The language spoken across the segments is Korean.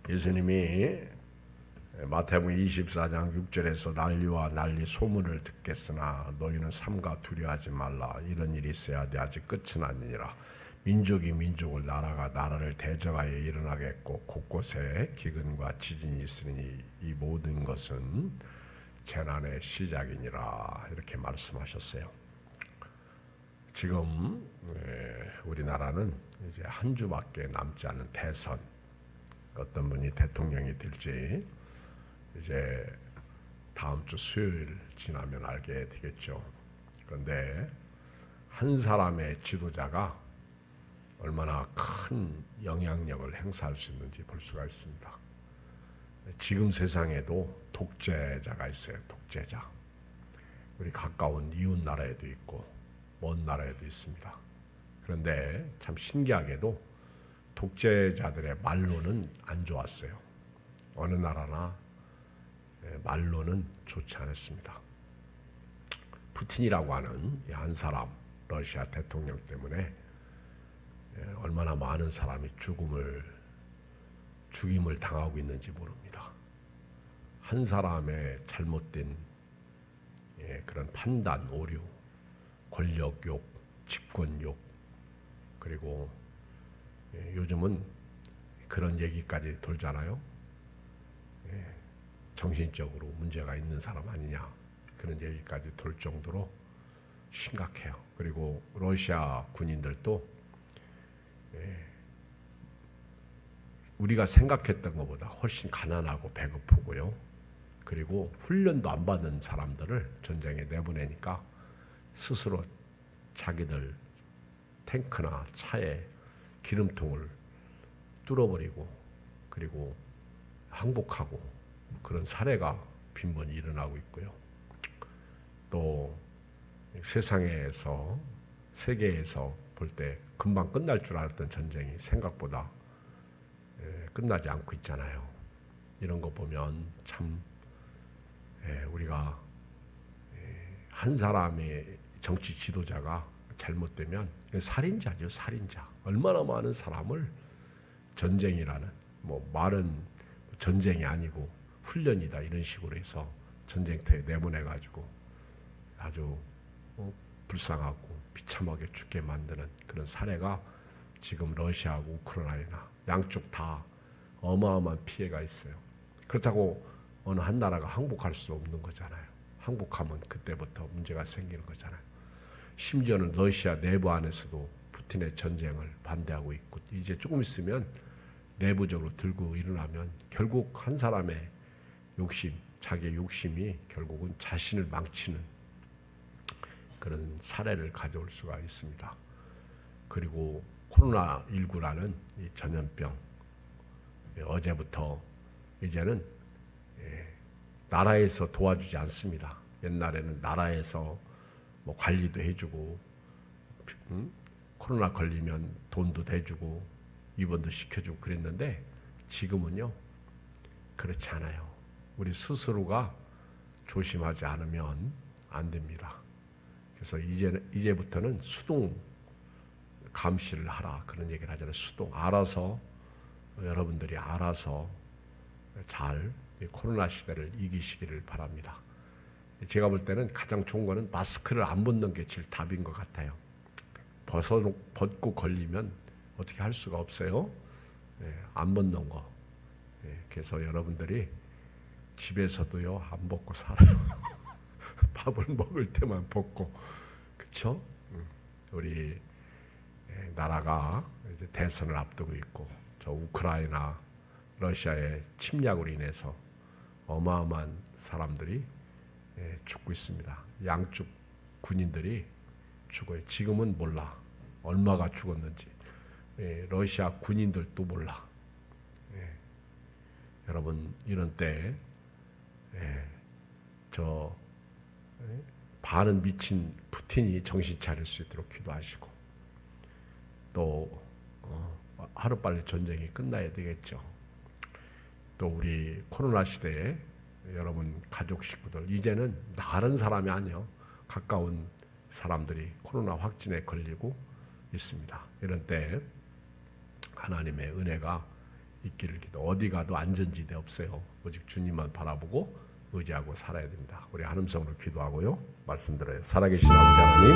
예수님이 마태복음 24장 6절에서 난리와 난리 소문을 듣겠으나 너희는 삼가 두려워하지 말라. 이런 일이 있어야 돼. 아직 끝은 아니니라. 민족이 민족을 나라가 나라를 대적하여 일어나겠고 곳곳에 기근과 지진이 있으니 이 모든 것은 재난의 시작이니라. 이렇게 말씀하셨어요. 지금 우리나라는 이제 한 주밖에 남지 않은 대선, 어떤 분이 대통령이 될지 이제 다음 주 수요일 지나면 알게 되겠죠. 그런데 한 사람의 지도자가 얼마나 큰 영향력을 행사할 수 있는지 볼 수가 있습니다. 지금 세상에도 독재자가 있어요. 독재자. 우리 가까운 이웃 나라에도 있고 먼 나라에도 있습니다. 그런데 참 신기하게도 독재자들의 말로는 안 좋았어요. 어느 나라나 말로는 좋지 않았습니다. 푸틴이라고 하는 한 사람, 러시아 대통령 때문에 얼마나 많은 사람이 죽임을 당하고 있는지 모릅니다. 한 사람의 잘못된 그런 판단, 오류, 권력욕, 집권욕, 그리고 요즘은 그런 얘기까지 돌잖아요. 정신적으로 문제가 있는 사람 아니냐, 그런 얘기까지 돌 정도로 심각해요. 그리고 러시아 군인들도 우리가 생각했던 것보다 훨씬 가난하고 배고프고요. 그리고 훈련도 안 받은 사람들을 전쟁에 내보내니까 스스로 자기들 탱크나 차에 기름통을 뚫어버리고 그리고 항복하고 그런 사례가 빈번히 일어나고 있고요. 또 세상에서, 세계에서 볼 때 금방 끝날 줄 알았던 전쟁이 생각보다 끝나지 않고 있잖아요. 이런 거 보면 참 우리가 한 사람의 정치 지도자가 잘못되면 살인자죠. 살인자. 얼마나 많은 사람을 전쟁이라는, 말은 전쟁이 아니고 훈련이다 이런 식으로 해서 전쟁터에 내보내가지고 아주 불쌍하고 비참하게 죽게 만드는 그런 사례가 지금 러시아하고 우크라이나 양쪽 다 어마어마한 피해가 있어요. 그렇다고 어느 한 나라가 항복할 수 없는 거잖아요. 항복하면 그때부터 문제가 생기는 거잖아요. 심지어는 러시아 내부 안에서도 푸틴의 전쟁을 반대하고 있고, 이제 조금 있으면 내부적으로 들고 일어나면 결국 한 사람의 욕심, 자기의 욕심이 결국은 자신을 망치는 그런 사례를 가져올 수가 있습니다. 그리고 코로나19라는 이 전염병, 어제부터 이제는 나라에서 도와주지 않습니다. 옛날에는 나라에서 관리도 해주고, 코로나 걸리면 돈도 대주고 입원도 시켜주고 그랬는데 지금은요 그렇지 않아요. 우리 스스로가 조심하지 않으면 안 됩니다. 그래서 이제부터는 수동 감시를 하라, 그런 얘기를 하잖아요. 수동. 알아서, 여러분들이 알아서 잘 코로나 시대를 이기시기를 바랍니다. 제가 볼 때는 가장 좋은 거는 마스크를 안 벗는 게 제일 답인 것 같아요. 벗고 걸리면 어떻게 할 수가 없어요. 안 벗는 거. 그래서 여러분들이 집에서도요 안 벗고 살아요. 밥을 먹을 때만 벗고, 그렇죠? 우리 나라가 이제 대선을 앞두고 있고, 저 우크라이나, 러시아의 침략으로 인해서 어마어마한 사람들이 죽고 있습니다. 양쪽 군인들이 죽어요. 지금은 몰라 얼마가 죽었는지. 러시아 군인들도 몰라. 여러분, 이런 때 반은 미친 푸틴이 정신 차릴 수 있도록 기도하시고, 또 하루빨리 전쟁이 끝나야 되겠죠. 또 우리 코로나 시대에 여러분 가족 식구들, 이제는 다른 사람이 아니요 가까운 사람들이 코로나 확진에 걸리고 있습니다. 이런 때 하나님의 은혜가 있기를 기도. 어디 가도 안전지대 없어요. 오직 주님만 바라보고 의지하고 살아야 됩니다. 우리 한음성으로 기도하고요. 말씀드려요. 살아계신 아버지 하나님,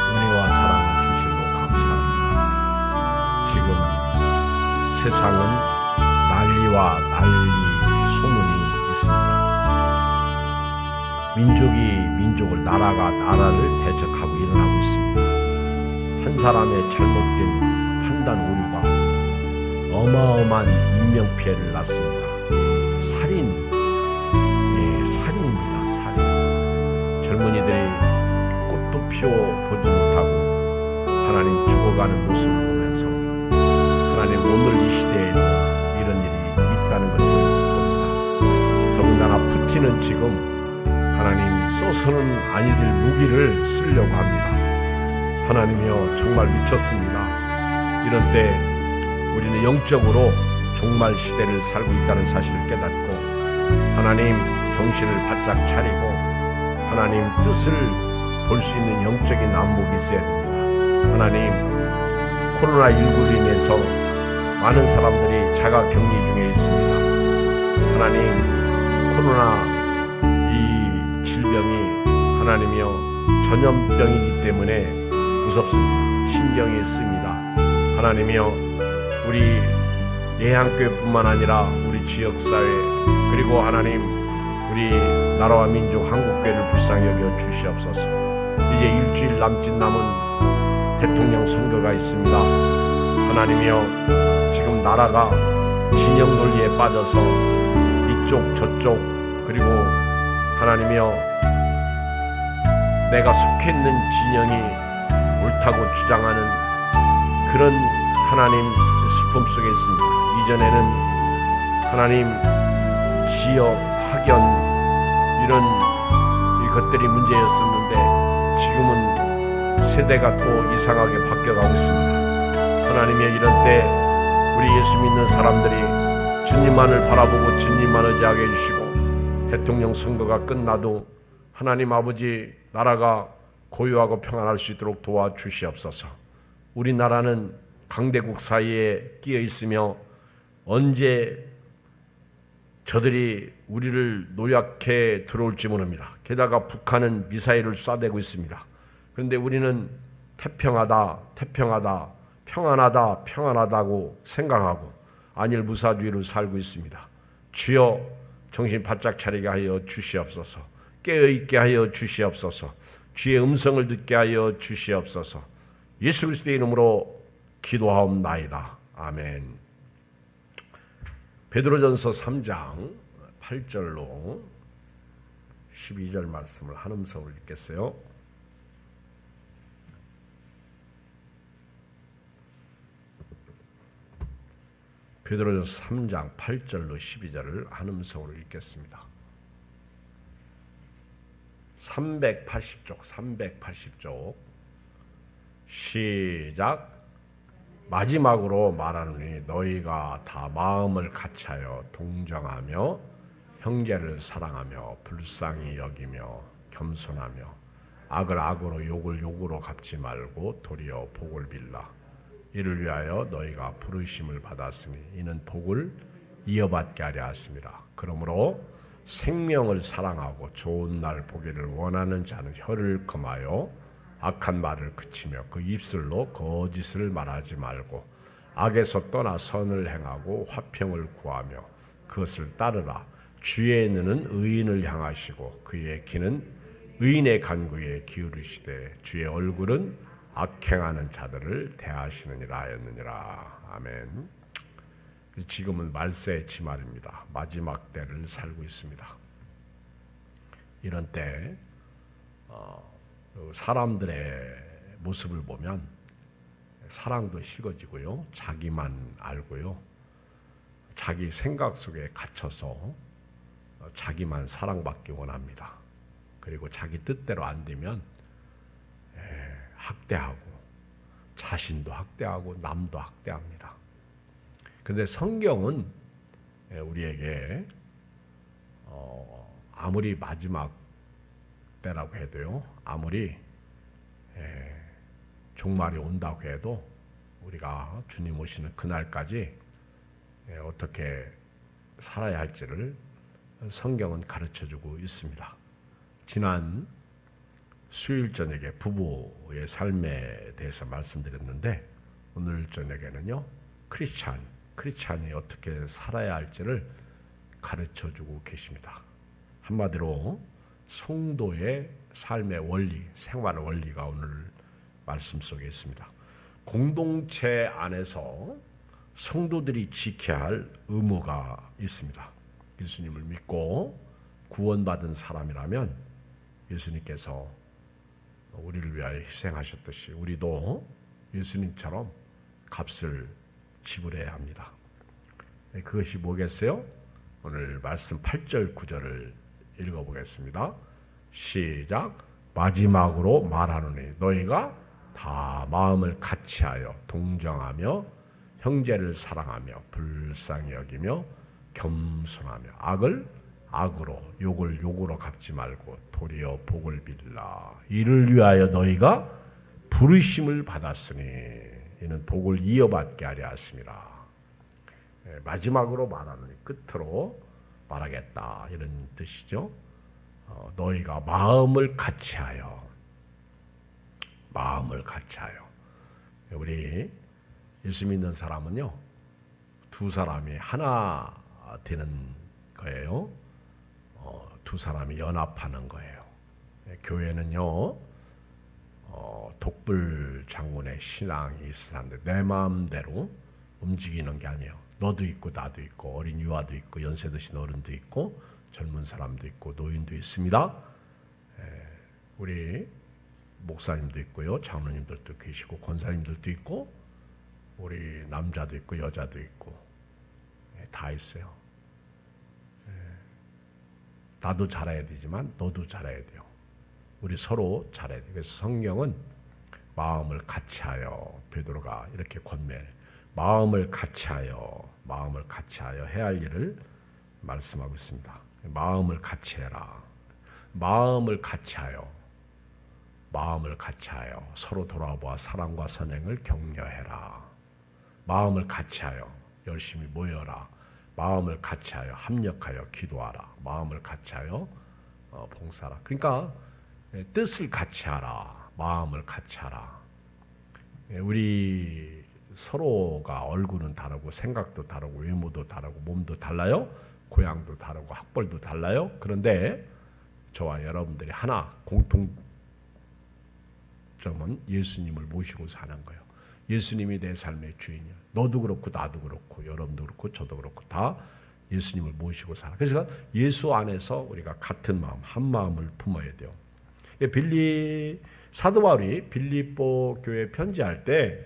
은혜와 사랑을 진실로 감사합니다. 지금 세상은 난리와 난리 소문이 있습니다. 민족이 민족을, 나라가 나라를 대적하고 일어나고 있습니다. 한 사람의 잘못된 판단 오류가 어마어마한 인명피해를 낳습니다. 살인입니다. 살인. 젊은이들이 꽃도 피워보지 못하고 하나님 죽어가는 모습을 보면서 하나님 오늘 이 시대에도 이런 일이 있다는 것을 봅니다. 더군다나 푸틴은 지금 하나님 써서는 아니될 무기를 쓰려고 합니다. 하나님이여 정말 미쳤습니다. 이런 때 우리는 영적으로 종말 시대를 살고 있다는 사실을 깨닫고 하나님 정신을 바짝 차리고 하나님 뜻을 볼 수 있는 영적인 안목이 있어야 됩니다. 하나님 코로나19로 인해서 많은 사람들이 자가격리 중에 있습니다. 하나님 코로나 이 질병이 하나님이여 전염병이기 때문에 무섭습니다. 신경이 쓰입니다. 하나님이여 우리 예향교회뿐만 아니라 우리 지역사회 그리고 하나님 우리 나라와 민족 한국교회를 불쌍히 여겨 주시옵소서. 이제 일주일 남짓 남은 대통령 선거가 있습니다. 하나님이여 지금 나라가 진영 논리에 빠져서 이쪽 저쪽 그리고 하나님이여 내가 속해 있는 진영이 옳다고 주장하는 그런 하나님 슬픔 속에 있습니다. 이전에는 하나님 지역, 학연 이런 것들이 문제였었는데 지금은 세대가 또 이상하게 바뀌어가고 있습니다. 하나님의 이런 때 우리 예수 믿는 사람들이 주님만을 바라보고 주님만 의지하게 해주시고 대통령 선거가 끝나도 하나님 아버지 나라가 고요하고 평안할 수 있도록 도와주시옵소서. 우리나라는 강대국 사이에 끼어 있으며 언제 저들이 우리를 노약해 들어올지 모릅니다. 게다가 북한은 미사일을 쏴대고 있습니다. 그런데 우리는 평안하다고 생각하고 안일무사주의로 살고 있습니다. 주여 정신 바짝 차리게 하여 주시옵소서. 깨어있게 하여 주시옵소서. 주의 음성을 듣게 하여 주시옵소서. 예수 그리스도의 이름으로 기도하옵나이다. 아멘. 베드로전서 3장 8절로 12절 말씀을 한음성으로 읽겠어요. 베드로전서 3장 8절로 12절을 한음성으로 읽겠습니다. 380쪽 시작. 마지막으로 말하노니 너희가 다 마음을 같이하여 동정하며 형제를 사랑하며 불쌍히 여기며 겸손하며 악을 악으로 욕을 욕으로 갚지 말고 도리어 복을 빌라. 이를 위하여 너희가 부르심을 받았으니 이는 복을 이어받게 하려 하심이라. 그러므로 생명을 사랑하고 좋은 날 보기를 원하는 자는 혀를 금하여 악한 말을 그치며 그 입술로 거짓을 말하지 말고 악에서 떠나 선을 행하고 화평을 구하며 그것을 따르라. 주의 눈은 의인을 향하시고 그의 귀는 의인의 간구에 기울이시되 주의 얼굴은 악행하는 자들을 대하시느니라 하였느니라. 아멘. 지금은 말세의 지말입니다. 마지막 때를 살고 있습니다. 이런 때 사람들의 모습을 보면 사랑도 식어지고요. 자기만 알고요. 자기 생각 속에 갇혀서 자기만 사랑받기 원합니다. 그리고 자기 뜻대로 안 되면 학대하고 자신도 학대하고 남도 학대합니다. 그런데 성경은 우리에게 아무리 마지막 때라고 해도요, 아무리 종말이 온다고 해도 우리가 주님 오시는 그날까지 어떻게 살아야 할지를 성경은 가르쳐주고 있습니다. 지난 수요일 저녁에 부부의 삶에 대해서 말씀드렸는데 오늘 저녁에는요 크리스찬이 어떻게 살아야 할지를 가르쳐주고 계십니다. 한마디로 성도의 삶의 원리, 생활 원리가 오늘 말씀 속에 있습니다. 공동체 안에서 성도들이 지켜야 할 의무가 있습니다. 예수님을 믿고 구원받은 사람이라면 예수님께서 우리를 위하여 희생하셨듯이 우리도 예수님처럼 값을 지불해야 합니다. 그것이 뭐겠어요? 오늘 말씀 8절 9절을 읽어보겠습니다. 시작. 마지막으로 말하노니 너희가 다 마음을 같이하여 동정하며 형제를 사랑하며 불쌍히 여기며 겸손하며 악을 악으로 욕을 욕으로 갚지 말고 도리어 복을 빌라. 이를 위하여 너희가 부르심을 받았으니 이는 복을 이어받게 하려 하심이라. 마지막으로 말하노니 끝으로 말하겠다 이런 뜻이죠. 너희가 마음을 같이하여 우리 예수 믿는 사람은요 두 사람이 하나 되는 거예요. 두 사람이 연합하는 거예요. 교회는요 독불 장군의 신앙이 있었는데 내 마음대로 움직이는 게 아니에요. 너도 있고 나도 있고 어린 유아도 있고 연세 드신 어른도 있고 젊은 사람도 있고 노인도 있습니다. 우리 목사님도 있고요, 장로님들도 계시고 권사님들도 있고 우리 남자도 있고 여자도 있고 다 있어요. 나도 잘해야 되지만 너도 잘해야 돼요. 우리 서로 잘해야 돼요. 그래서 성경은 마음을 같이하여 베드로가 이렇게 권면해. 마음을 같이하여 해야 할 일을 말씀하고 있습니다. 마음을 같이해라. 마음을 같이하여 서로 돌아보아 사랑과 선행을 격려해라. 마음을 같이하여 열심히 모여라. 마음을 같이하여 합력하여 기도하라. 마음을 같이하여 봉사하라. 그러니까 뜻을 같이하라. 마음을 같이하라. 우리 서로가 얼굴은 다르고 생각도 다르고 외모도 다르고 몸도 달라요. 고향도 다르고 학벌도 달라요. 그런데 저와 여러분들이 하나 공통점은 예수님을 모시고 사는 거예요. 예수님이 내 삶의 주인이야. 너도 그렇고 나도 그렇고 여러분도 그렇고 저도 그렇고 다 예수님을 모시고 살아. 그래서 예수 안에서 우리가 같은 마음, 한 마음을 품어야 돼요. 사도 바울이 빌립보 교회 편지할 때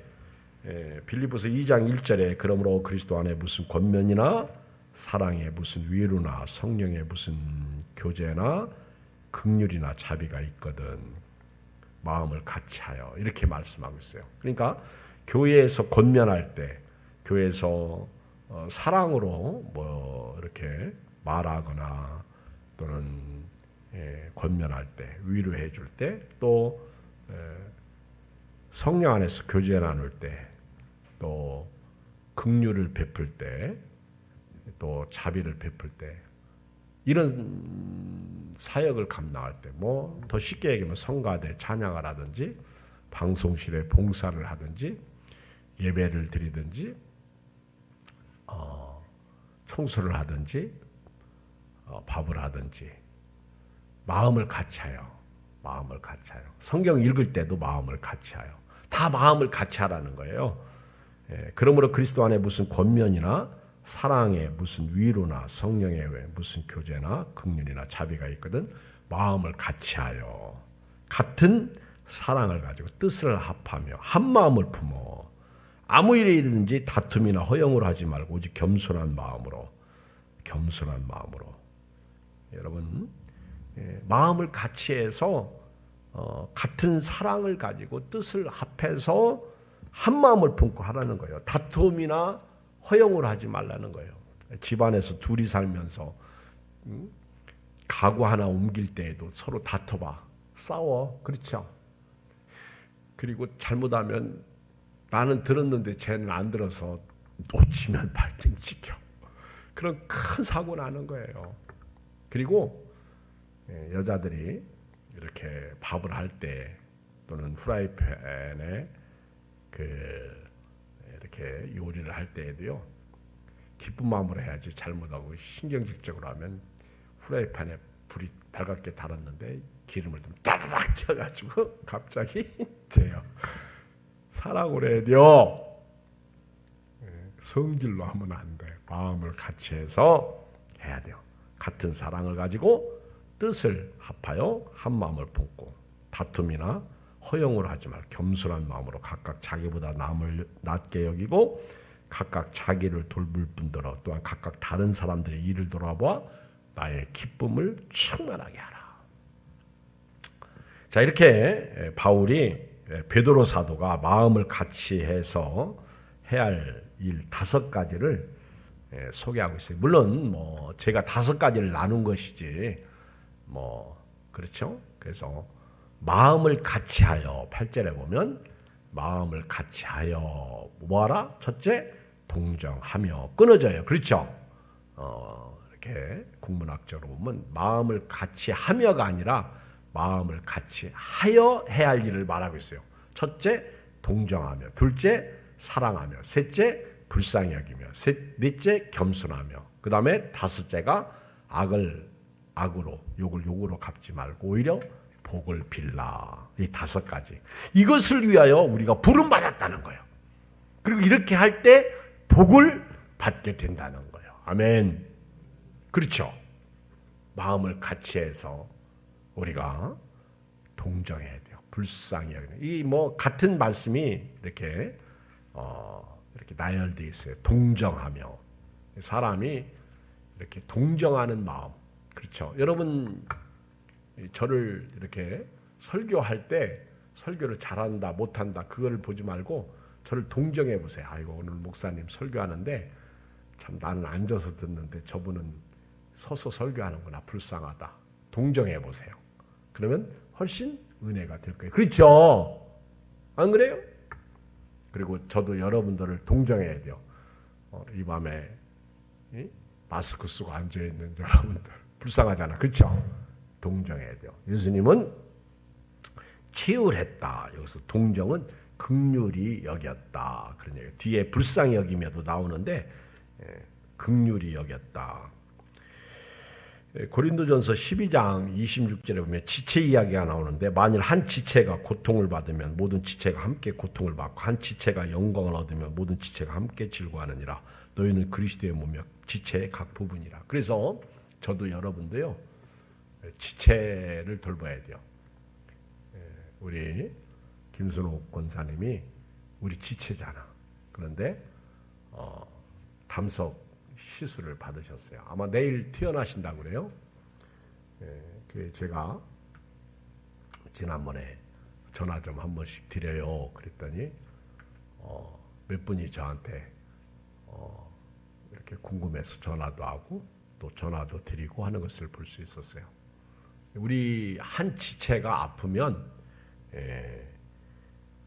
빌립보서 2장 1절에 그러므로 그리스도 안에 무슨 권면이나 사랑에 무슨 위로나 성령에 무슨 교제나 긍휼이나 자비가 있거든 마음을 같이하여 이렇게 말씀하고 있어요. 그러니까 교회에서 권면할 때, 교회에서 사랑으로 뭐 이렇게 말하거나 또는 권면할 때, 위로해 줄 때, 또 성령 안에서 교제 나눌 때, 또 긍휼을 베풀 때, 또 자비를 베풀 때, 이런 사역을 감당할 때, 뭐 더 쉽게 얘기하면 성가대 찬양을 하든지, 방송실에 봉사를 하든지, 예배를 드리든지, 청소를 하든지, 밥을 하든지, 마음을 같이하여. 성경 읽을 때도 마음을 같이하여. 다 마음을 같이하라는 거예요. 그러므로 그리스도 안에 무슨 권면이나 사랑에 무슨 위로나 성령에 무슨 교제나 긍휼이나 자비가 있거든 마음을 같이하여 같은 사랑을 가지고 뜻을 합하며 한 마음을 품어 아무 일이든지 다툼이나 허영으로 하지 말고 오직 겸손한 마음으로 여러분 마음을 같이해서 같은 사랑을 가지고 뜻을 합해서 한 마음을 품고 하라는 거예요. 다툼이나 허영으로 하지 말라는 거예요. 집안에서 둘이 살면서 가구 하나 옮길 때에도 서로 다퉈봐. 싸워. 그렇죠? 그리고 잘못하면 나는 들었는데 쟤는 안 들어서 놓치면 발등 찍혀. 그런 큰 사고 나는 거예요. 그리고 여자들이 이렇게 밥을 할 때 또는 프라이팬에 이렇게 요리를 할 때에도요, 기쁜 마음으로 해야지. 잘못하고 신경질적으로 하면 프라이팬에 불이 밝게 달았는데 기름을 좀 따라락 튀어가지고 갑자기 돼요. 사랑을 해야 돼요. 성질로 하면 안 돼. 마음을 같이 해서 해야 돼요. 같은 사랑을 가지고 뜻을 합하여 한 마음을 품고 다툼이나 허용을 하지 말고 겸손한 마음으로 각각 자기보다 남을 낮게 여기고 각각 자기를 돌볼 뿐더러 또한 각각 다른 사람들의 일을 돌아봐 나의 기쁨을 충만하게 하라. 자, 이렇게 바울이 베드로 사도가 마음을 같이 해서 해야 할 일 5가지를 소개하고 있어요. 물론 뭐 제가 5가지를 나눈 것이지 뭐 그렇죠. 그래서 마음을 같이 하여 8절에 보면 마음을 같이 하여 뭐하라? 첫째, 동정하며 끊어져요. 그렇죠. 이렇게 국문학적으로 보면 마음을 같이 하며가 아니라 마음을 같이 하여 해야 할 일을 말하고 있어요. 첫째, 동정하며, 둘째, 사랑하며, 셋째, 불쌍히 여기며, 넷째, 겸손하며, 그 다음에 다섯째가 악을 악으로, 욕을 욕으로 갚지 말고 오히려 복을 빌라. 이 5가지. 이것을 위하여 우리가 부름받았다는 거예요. 그리고 이렇게 할 때 복을 받게 된다는 거예요. 아멘. 그렇죠. 마음을 같이 해서 우리가 동정해야 돼요. 불쌍히 여기는. 이 뭐 같은 말씀이 이렇게 나열되어 있어요. 동정하며. 사람이 이렇게 동정하는 마음. 그렇죠. 여러분 저를 이렇게 설교할 때 설교를 잘한다 못한다 그거를 보지 말고 저를 동정해 보세요. 아이고 오늘 목사님 설교하는데 참 나는 앉아서 듣는데 저분은 서서 설교하는구나. 불쌍하다. 동정해 보세요. 그러면 훨씬 은혜가 될 거예요. 그렇죠? 안 그래요? 그리고 저도 여러분들을 동정해야 돼요. 이 밤에 마스크 쓰고 앉아있는 여러분들 불쌍하잖아. 그렇죠? 동정해야 돼요. 예수님은 치유했다. 여기서 동정은 긍휼히 여겼다. 그런 얘기. 뒤에 불쌍히 여기며도 나오는데 긍휼히 여겼다. 고린도전서 12장 26절에 보면 지체 이야기가 나오는데 만일 한 지체가 고통을 받으면 모든 지체가 함께 고통을 받고 한 지체가 영광을 얻으면 모든 지체가 함께 즐거워하느니라. 너희는 그리스도의 몸이요 지체의 각 부분이라. 그래서 저도 여러분도요 지체를 돌봐야 돼요. 우리 김순옥 권사님이 우리 지체잖아. 그런데 담석 시술을 받으셨어요. 아마 내일 퇴원하신다고 그래요. 제가 지난번에 전화 좀 한 번씩 드려요. 그랬더니 몇 분이 저한테 이렇게 궁금해서 전화도 하고 또 전화도 드리고 하는 것을 볼 수 있었어요. 우리 한 지체가 아프면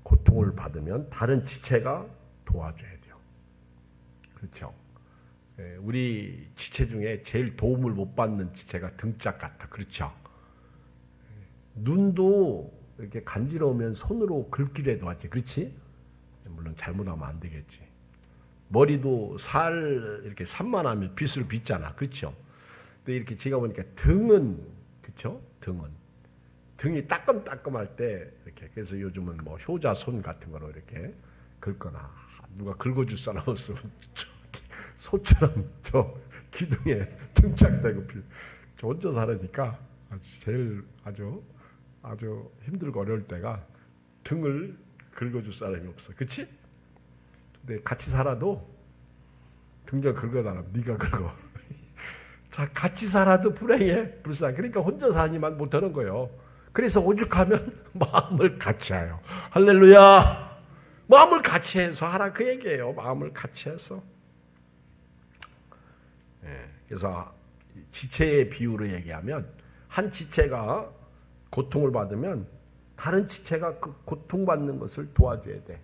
고통을 받으면 다른 지체가 도와줘야 돼요. 그렇죠? 우리 지체 중에 제일 도움을 못 받는 지체가 등짝 같아. 그렇죠? 눈도 이렇게 간지러우면 손으로 긁기라도 하지. 그렇지? 물론 잘못하면 안 되겠지. 머리도 이렇게 산만하면 빗을 빗잖아. 그렇죠? 근데 이렇게 제가 보니까 등은, 그렇죠? 등이 따끔따끔할 때 이렇게 그래서 요즘은 뭐 효자손 같은 거로 이렇게 긁거나 누가 긁어줄 사람 없으면 소처럼 저 기둥에 등짝대고 저 혼자 살으니까 아주 힘들고 어려울 때가 등을 긁어줄 사람이 없어. 그렇지? 근데 같이 살아도 등 좀 긁어달라. 네가 긁어. 자, 같이 살아도 불행해. 불쌍해. 그러니까 혼자 사니만 못하는 거예요. 그래서 오죽하면 마음을 같이 해요. 할렐루야. 마음을 같이 해서 하라 그 얘기예요. 마음을 같이 해서. 그래서 지체의 비유로 얘기하면 한 지체가 고통을 받으면 다른 지체가 그 고통받는 것을 도와줘야 돼.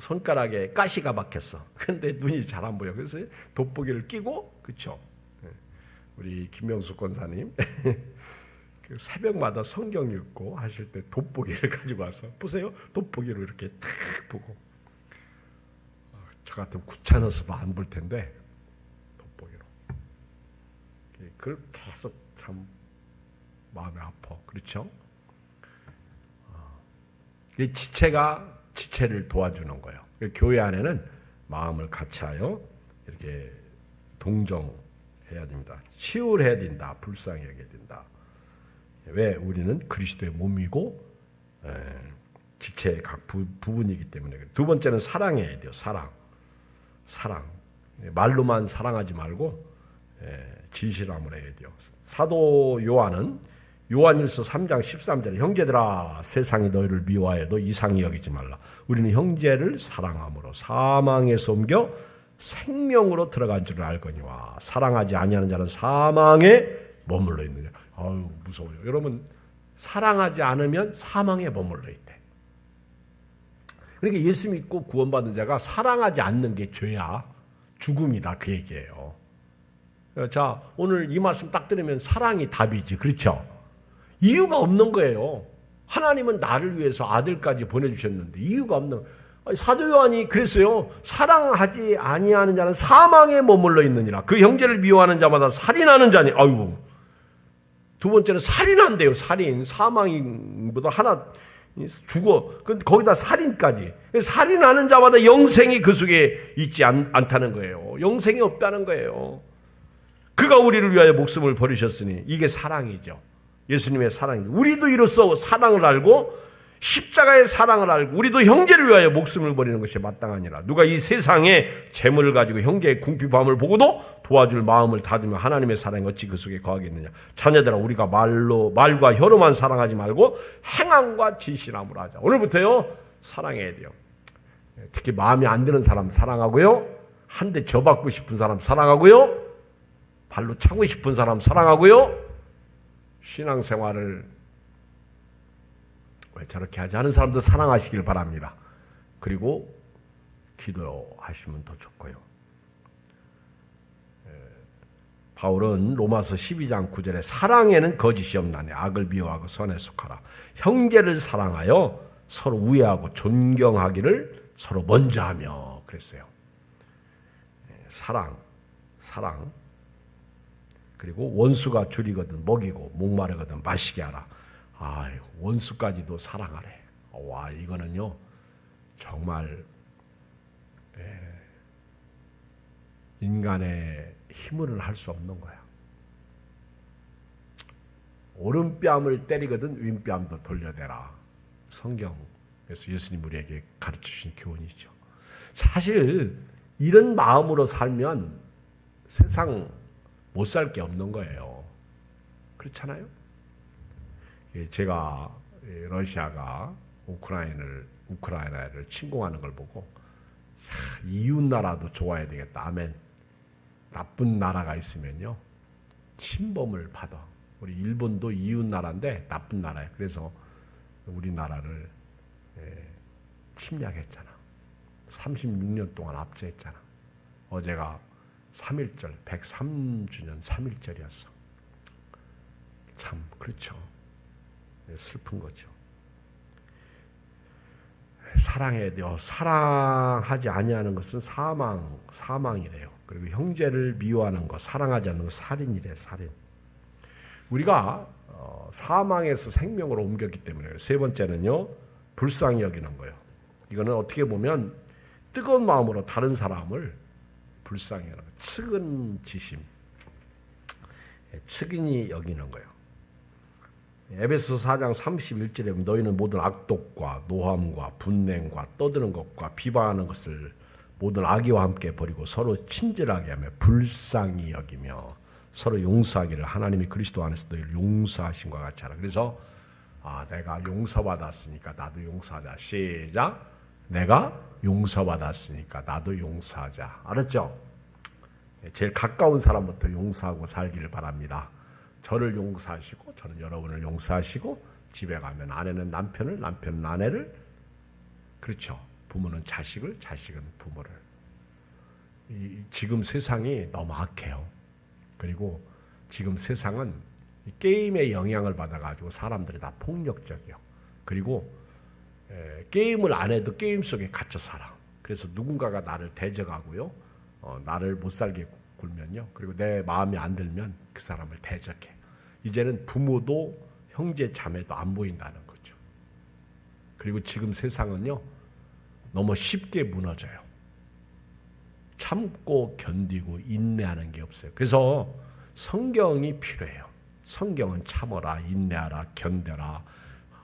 손가락에 가시가 박혔어. 근데 눈이 잘 안 보여. 그래서 돋보기를 끼고, 그렇죠? 우리 김명수 권사님 그 새벽마다 성경 읽고 하실 때 돋보기를 가지고 와서 보세요. 돋보기로 이렇게 탁 보고, 저 같으면 귀찮아서도 안 볼 텐데 돋보기로. 그걸 계속 참 마음이 아파. 그렇죠? 지체가 지체를 도와주는 거예요. 교회 안에는 마음을 같이하여 이렇게 동정해야 됩니다. 치유해야 된다. 불쌍히 여겨야 된다. 왜? 우리는 그리스도의 몸이고 지체의 각 부분이기 때문에. 두 번째는 사랑해야 돼요. 사랑. 말로만 사랑하지 말고 진실함을 해야 돼요. 사도 요한은 요한일서 3장 13절에 형제들아 세상이 너희를 미워하여도 이상히 여기지 말라. 우리는 형제를 사랑함으로 사망에서 옮겨 생명으로 들어간 줄을 알거니와 사랑하지 아니하는 자는 사망에 머물러 있느냐. 아유 무서워요. 여러분 사랑하지 않으면 사망에 머물러 있대. 그러니까 예수 믿고 구원받은 자가 사랑하지 않는 게 죄야. 죽음이다 그 얘기예요. 자 오늘 이 말씀 딱 들으면 사랑이 답이지. 그렇죠? 이유가 없는 거예요. 하나님은 나를 위해서 아들까지 보내주셨는데 이유가 없는. 사도 요한이 그랬어요. 사랑하지 아니하는 자는 사망에 머물러 있느니라. 그 형제를 미워하는 자마다 살인하는 자니. 아유. 두 번째는 살인한대요. 살인. 사망보다 하나 죽어. 거기다 살인까지. 살인하는 자마다 영생이 그 속에 있지 않다는 거예요. 영생이 없다는 거예요. 그가 우리를 위하여 목숨을 버리셨으니 이게 사랑이죠. 예수님의 사랑입니다. 우리도 이로써 사랑을 알고 십자가의 사랑을 알고 우리도 형제를 위하여 목숨을 버리는 것이 마땅하니라. 누가 이 세상에 재물을 가지고 형제의 궁핍함을 보고도 도와줄 마음을 닫으면 하나님의 사랑이 어찌 그 속에 거하겠느냐. 자녀들아 우리가 말과 혀로만 사랑하지 말고 행함과 진실함으로 하자. 오늘부터요 사랑해야 돼요. 특히 마음에 안 드는 사람 사랑하고요. 한 대 줘받고 싶은 사람 사랑하고요. 발로 차고 싶은 사람 사랑하고요. 신앙생활을 왜 저렇게 하지 않은 사람도 사랑하시길 바랍니다. 그리고 기도하시면 더 좋고요. 바울은 로마서 12장 9절에 사랑에는 거짓이 없나니 악을 미워하고 선에 속하라. 형제를 사랑하여 서로 우애하고 존경하기를 서로 먼저 하며 그랬어요. 사랑. 그리고 원수가 줄이거든 먹이고 목마르거든 마시게 하라. 원수까지도 사랑하래. 와 이거는요 정말 인간의 힘으로는 할 수 없는 거야. 오른뺨을 때리거든 왼뺨도 돌려대라. 성경에서 예수님 우리에게 가르쳐 주신 교훈이죠. 사실 이런 마음으로 살면 세상 못 살 게 없는 거예요. 그렇잖아요? 제가 러시아가 우크라이나를 침공하는 걸 보고 이웃 나라도 좋아야 되겠다. 아멘. 나쁜 나라가 있으면요 침범을 받아. 우리 일본도 이웃 나라인데 나쁜 나라예요. 그래서 우리나라를 침략했잖아. 36년 동안 압제했잖아. 어제가 3.1절 103주년 3.1절이었어. 참 그렇죠. 슬픈 거죠. 사랑해야 돼요. 사랑하지 아니하는 것은 사망이래요. 그리고 형제를 미워하는 것, 사랑하지 않는 것 살인이래. 살인. 우리가 사망에서 생명으로 옮겼기 때문에. 세 번째는요 불쌍히 여기는 거예요. 이거는 어떻게 보면 뜨거운 마음으로 다른 사람을 불쌍히 여기는 거예요. 측은지심, 측은히 여기는 거예요. 에베소서 4장 31절에 보면 너희는 모든 악독과 노함과 분냉과 떠드는 것과 비방하는 것을 모든 악의와 함께 버리고 서로 친절하게 하며 불쌍히 여기며 서로 용서하기를 하나님이 그리스도 안에서 너희를 용서하신 것 같이 하라. 그래서 내가 용서받았으니까 나도 용서하자. 시작. 내가 용서받았으니까 나도 용서하자. 알았죠? 제일 가까운 사람부터 용서하고 살기를 바랍니다. 저를 용서하시고 저는 여러분을 용서하시고 집에 가면 아내는 남편을 남편은 아내를 그렇죠. 부모는 자식을, 자식은 부모를. 지금 세상이 너무 악해요. 그리고 지금 세상은 게임의 영향을 받아가지고 사람들이 다 폭력적이요. 그리고 게임을 안 해도 게임 속에 갇혀 살아. 그래서 누군가가 나를 대적하고요. 나를 못 살게 굴면요. 그리고 내 마음에 안 들면 그 사람을 대적해. 이제는 부모도 형제 자매도 안 보인다는 거죠. 그리고 지금 세상은요. 너무 쉽게 무너져요. 참고 견디고 인내하는 게 없어요. 그래서 성경이 필요해요. 성경은 참어라, 인내하라, 견뎌라,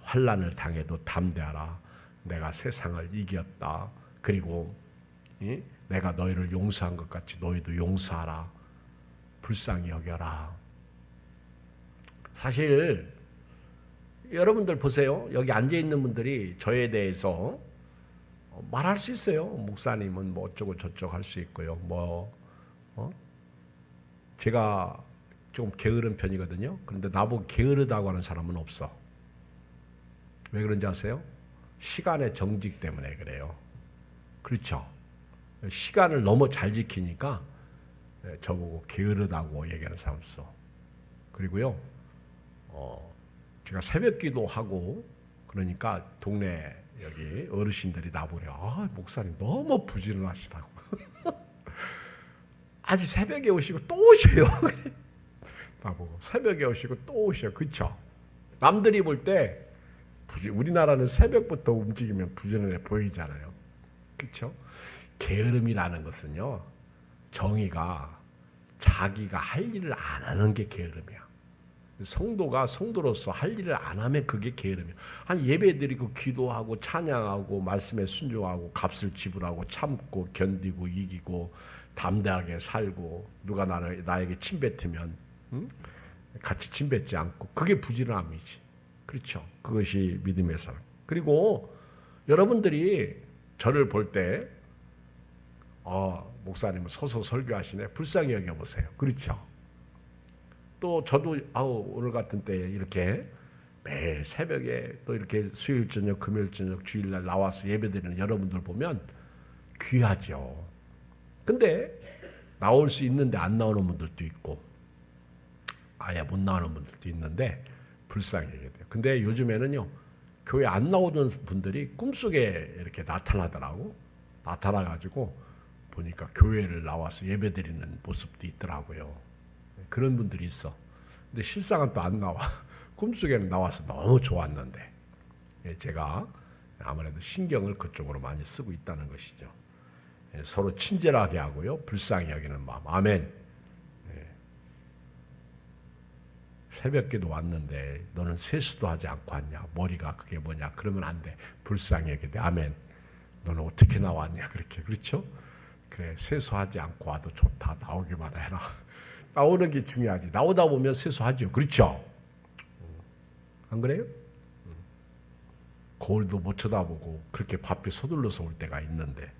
환난을 당해도 담대하라. 내가 세상을 이겼다. 그리고 내가 너희를 용서한 것 같이 너희도 용서하라. 불쌍히 여겨라. 사실 여러분들 보세요. 여기 앉아있는 분들이 저에 대해서 말할 수 있어요. 목사님은 뭐 어쩌고 저쩌고 할 수 있고요. 제가 좀 게으른 편이거든요. 그런데 나보고 게으르다고 하는 사람은 없어. 왜 그런지 아세요? 시간의 정직 때문에 그래요. 그렇죠. 시간을 너무 잘 지키니까 저보고 게으르다고 얘기하는 사람 없어. 그리고요, 제가 새벽 기도하고 그러니까 동네 여기 어르신들이 나보래요. 아, 목사님 너무 부지런하시다고. 아직 새벽에 오시고 또 오셔요. 나보고 새벽에 오시고 또 오셔요. 그렇죠? 남들이 볼 때 우리나라는 새벽부터 움직이면 부지런해 보이잖아요. 그렇죠? 게으름이라는 것은요. 정의가 자기가 할 일을 안 하는 게 게으름이야. 성도가 성도로서 할 일을 안 하면 그게 게으름이야. 한 예배드리고 기도하고 찬양하고 말씀에 순종하고 값을 지불하고 참고 견디고 이기고 담대하게 살고 누가 나에게 침뱉으면 같이 침뱉지 않고 그게 부지런함이지. 그렇죠. 그것이 믿음의 사람. 그리고 여러분들이 저를 볼 때 목사님은 서서 설교하시네. 불쌍히 여겨보세요. 그렇죠. 또 저도 오늘 같은 때에 이렇게 매일 새벽에 또 이렇게 수요일 저녁, 금요일 저녁, 주일날 나와서 예배드리는 여러분들 보면 귀하죠. 근데 나올 수 있는데 안 나오는 분들도 있고 아예 못 나오는 분들도 있는데 불쌍히 여겨야 돼요. 근데 요즘에는요. 교회 안 나오던 분들이 꿈속에 이렇게 나타나더라고. 나타나가지고 보니까 교회를 나와서 예배드리는 모습도 있더라고요. 그런 분들이 있어. 근데 실상은 또 안 나와. 꿈속에는 나와서 너무 좋았는데 제가 아무래도 신경을 그쪽으로 많이 쓰고 있다는 것이죠. 서로 친절하게 하고요. 불쌍히 여기는 마음. 아멘. 새벽기도 왔는데 너는 세수도 하지 않고 왔냐? 머리가 그게 뭐냐? 그러면 안 돼. 불쌍히 여기게 돼. 아멘. 너는 어떻게 나왔냐? 그렇게. 그렇죠? 그래. 세수하지 않고 와도 좋다. 나오기만 해라. 나오는 게 중요하지. 나오다 보면 세수하죠. 그렇죠? 안 그래요? 거울도 못 쳐다보고 그렇게 바삐 서둘러서 올 때가 있는데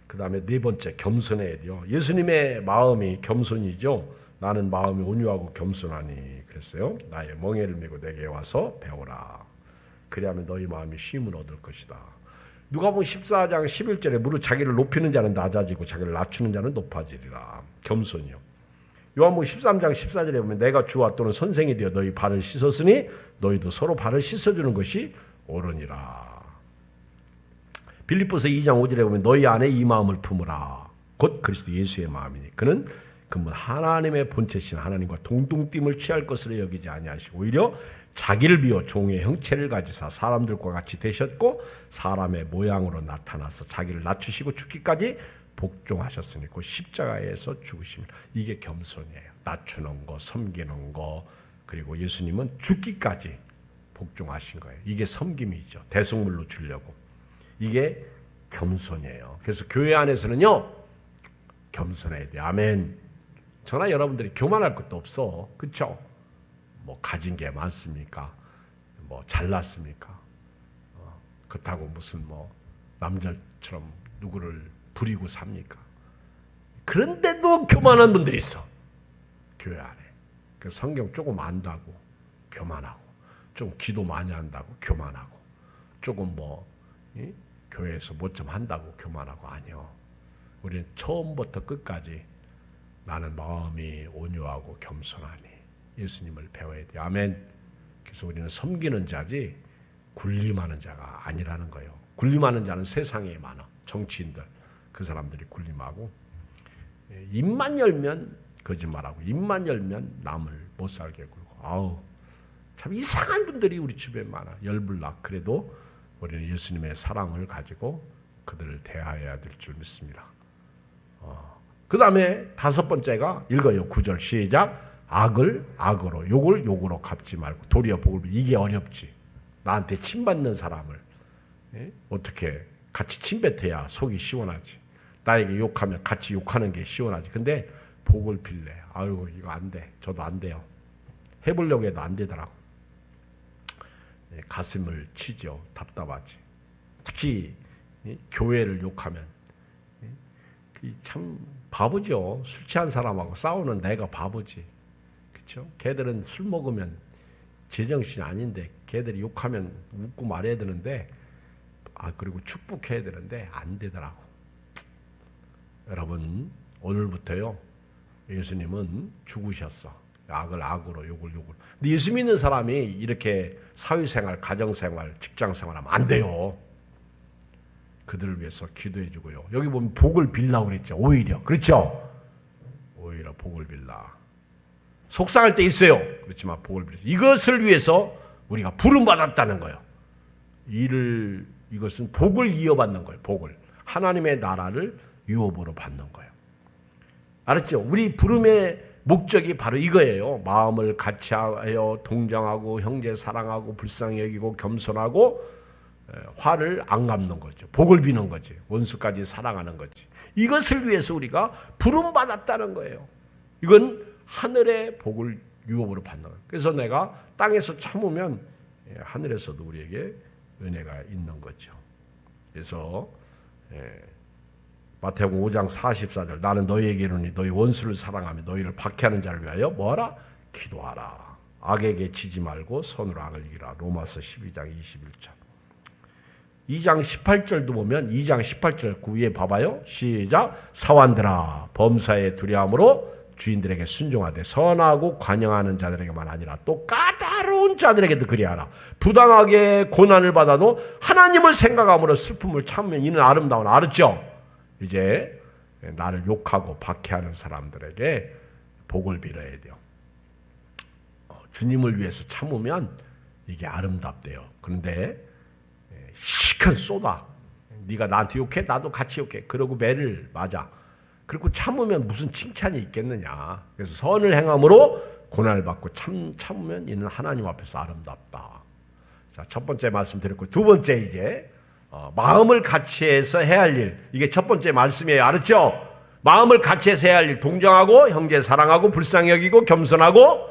그 다음에 네 번째 겸손해야 돼요. 예수님의 마음이 겸손이죠. 나는 마음이 온유하고 겸손하니 그랬어요. 나의 멍에를 메고 내게 와서 배우라. 그리하면 너희 마음이 쉼을 얻을 것이다. 누가복음 14장 11절에 무릇 자기를 높이는 자는 낮아지고 자기를 낮추는 자는 높아지리라. 겸손이요. 요한복음 13장 14절에 보면 내가 주와 또는 선생이 되어 너희 발을 씻었으니 너희도 서로 발을 씻어주는 것이 옳으니라. 빌립보서 2장 5절에 보면 너희 안에 이 마음을 품으라. 곧 그리스도 예수의 마음이니 그는 그분 하나님의 본체신 하나님과 동등됨을 취할 것으로 여기지 아니하시고 오히려 자기를 비워 종의 형체를 가지사 사람들과 같이 되셨고 사람의 모양으로 나타나서 자기를 낮추시고 죽기까지 복종하셨으니 그 십자가에서 죽으십니다. 이게 겸손이에요. 낮추는 거, 섬기는 거, 그리고 예수님은 죽기까지 복종하신 거예요. 이게 섬김이죠. 대속물로 주려고. 이게 겸손이에요. 그래서 교회 안에서는요. 겸손해야 돼. 아멘. 저나 여러분들이 교만할 것도 없어. 그렇죠? 뭐 가진 게 많습니까? 뭐 잘났습니까? 그렇다고 무슨 뭐 남들처럼 누구를 부리고 삽니까? 그런데도 교만한 분들이 있어. 교회 안에. 그래서 성경 조금 안다고 교만하고 좀 기도 많이 한다고 교만하고 조금 뭐 교회에서 뭐 좀 한다고 교만하고 아니요. 우리는 처음부터 끝까지 나는 마음이 온유하고 겸손하니 예수님을 배워야 돼. 아멘. 그래서 우리는 섬기는 자지 군림하는 자가 아니라는 거예요. 군림하는 자는 세상에 많아. 정치인들 그 사람들이 군림하고 입만 열면 거짓말하고 입만 열면 남을 못 살게 굴고 아우 참 이상한 분들이 우리 주변에 많아. 열불나. 그래도 우리는 예수님의 사랑을 가지고 그들을 대하여야 될 줄 믿습니다. 그 다음에 다섯 번째가 읽어요. 9절 시작. 악을 악으로 욕을 욕으로 갚지 말고 도리어 복을 빌. 이게 어렵지. 나한테 침받는 사람을 어떻게 같이 침뱉어야 속이 시원하지. 나에게 욕하면 같이 욕하는 게 시원하지. 근데 복을 빌래. 아이고 이거 안 돼. 저도 안 돼요. 해보려고 해도 안 되더라고. 가슴을 치죠. 답답하지. 특히 교회를 욕하면 참 바보죠. 술 취한 사람하고 싸우는 내가 바보지. 그렇죠? 걔들은 술 먹으면 제정신이 아닌데 걔들이 욕하면 웃고 말해야 되는데 그리고 축복해야 되는데 안 되더라고. 여러분 오늘부터요. 예수님은 죽으셨어. 악을 악으로 욕을 욕으로. 근데 예수 믿는 사람이 이렇게 사회생활, 가정생활, 직장생활하면 안 돼요. 그들을 위해서 기도해 주고요. 여기 보면 복을 빌라고 그랬죠. 오히려. 그렇죠? 오히려 복을 빌라. 속상할 때 있어요. 그렇지만 복을 빌라. 이것을 위해서 우리가 부름받았다는 거예요. 이것은 복을 이어받는 거예요. 복을. 하나님의 나라를 유업으로 받는 거예요. 알았죠? 우리 부름의 목적이 바로 이거예요. 마음을 같이하여 동정하고 형제 사랑하고 불쌍히 여기고 겸손하고 화를 안 갚는 거죠. 복을 비는 거지. 원수까지 사랑하는 거지. 이것을 위해서 우리가 부름받았다는 거예요. 이건 하늘의 복을 유업으로 받는 거예요. 그래서 내가 땅에서 참으면 하늘에서도 우리에게 은혜가 있는 거죠. 그래서 마태복음 5장 44절 나는 너희에게 이르노니 너희 원수를 사랑하며 너희를 박해하는 자를 위하여 뭐하라? 기도하라. 악에게 지지 말고 선으로 악을 이기라. 로마서 12장 21절. 2장 18절도 보면 2장 18절 그 위에 봐봐요. 시작. 사환들아 범사에 두려움으로 주인들에게 순종하되 선하고 관영하는 자들에게만 아니라 또 까다로운 자들에게도 그리하라. 부당하게 고난을 받아도 하나님을 생각함으로 슬픔을 참으면 이는 아름다운. 알았죠? 이제 나를 욕하고 박해하는 사람들에게 복을 빌어야 돼요. 주님을 위해서 참으면 이게 아름답대요. 그런데 시큰 쏟아. 네가 나한테 욕해? 나도 같이 욕해. 그러고 매를 맞아. 그리고 참으면 무슨 칭찬이 있겠느냐. 그래서 선을 행함으로 고난을 받고 참으면 이는 하나님 앞에서 아름답다. 자, 첫 번째 말씀드렸고 두 번째 이제 마음을 같이해서 해야 할 일. 이게 첫 번째 말씀이에요. 알았죠? 마음을 같이해서 해야 할 일. 동정하고 형제 사랑하고 불쌍히 여기고 겸손하고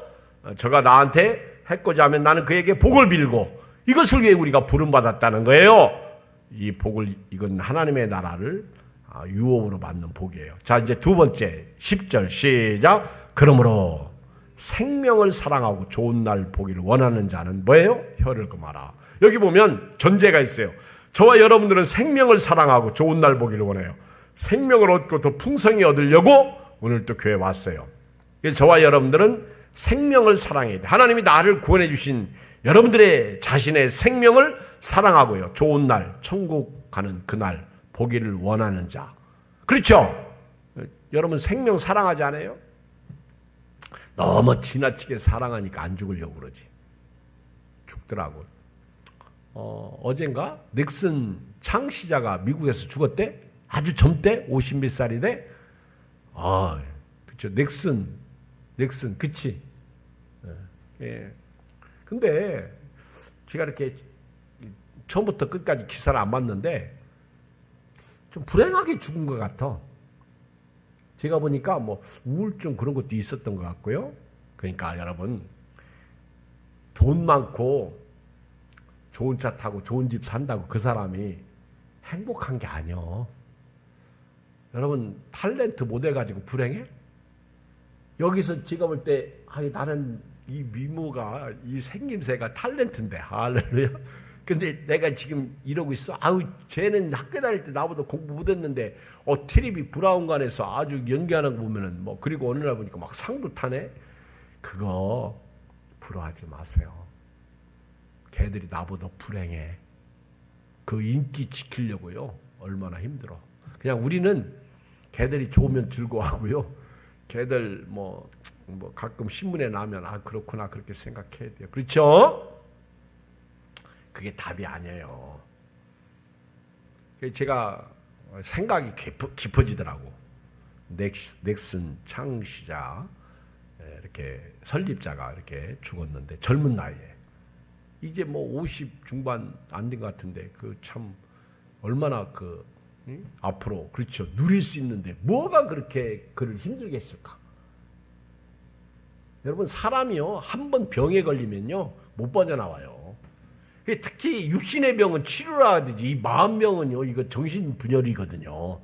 저가 나한테 했고자 하면 나는 그에게 복을 빌고 이것을 위해 우리가 부름받았다는 거예요. 이 복을 이건 하나님의 나라를 유업으로 받는 복이에요. 자 이제 두 번째 10절 시작. 그러므로 생명을 사랑하고 좋은 날 보기를 원하는 자는 뭐예요? 혀를 금하라. 여기 보면 전제가 있어요. 저와 여러분들은 생명을 사랑하고 좋은 날 보기를 원해요. 생명을 얻고 더 풍성히 얻으려고 오늘 또 교회에 왔어요. 그래서 저와 여러분들은 생명을 사랑해야 돼. 하나님이 나를 구원해 주신 여러분들의 자신의 생명을 사랑하고요. 좋은 날, 천국 가는 그날 보기를 원하는 자. 그렇죠? 여러분 생명 사랑하지 않아요? 너무 지나치게 사랑하니까 안 죽으려고 그러지. 죽더라고. 어젠가 닉슨 창시자가 미국에서 죽었대? 아주 젊대? 50몇 살이래? 그쵸. 닉슨, 그치? 예. 근데 제가 이렇게 처음부터 끝까지 기사를 안 봤는데 좀 불행하게 죽은 것 같아. 제가 보니까 뭐 우울증 그런 것도 있었던 것 같고요. 그러니까 여러분 돈 많고 좋은 차 타고 좋은 집 산다고 그 사람이 행복한 게 아니요. 여러분 탤런트 못 해가지고 불행해? 여기서 제가 볼 때 나는 이 미모가 이 생김새가 탤런트인데 할렐루야. 근데 내가 지금 이러고 있어. 아우, 쟤는 학교 다닐 때 나보다 공부 못했는데 텔레비 브라운관에서 아주 연기하는 거 보면은 뭐, 그리고 어느 날 보니까 막 상도 타네. 그거 부러워하지 마세요. 걔들이 나보다 불행해. 그 인기 지키려고요 얼마나 힘들어. 그냥 우리는 걔들이 좋으면 즐거워하고요. 걔들 뭐 가끔 신문에 나면 아 그렇구나 그렇게 생각해야 돼요. 그렇죠? 그게 답이 아니에요. 제가 생각이 깊어지더라고. 넥슨 창시자 이렇게 설립자가 이렇게 죽었는데 젊은 나이에 이제 뭐 50 중반 안 된 것 같은데 그 참 얼마나 앞으로 그렇죠 누릴 수 있는데 뭐가 그렇게 그를 힘들게 했을까? 여러분 사람이요 한 번 병에 걸리면요 못 빠져나와요. 특히 육신의 병은 치료라 하듯이 이 마음병은요 이거 정신분열이거든요.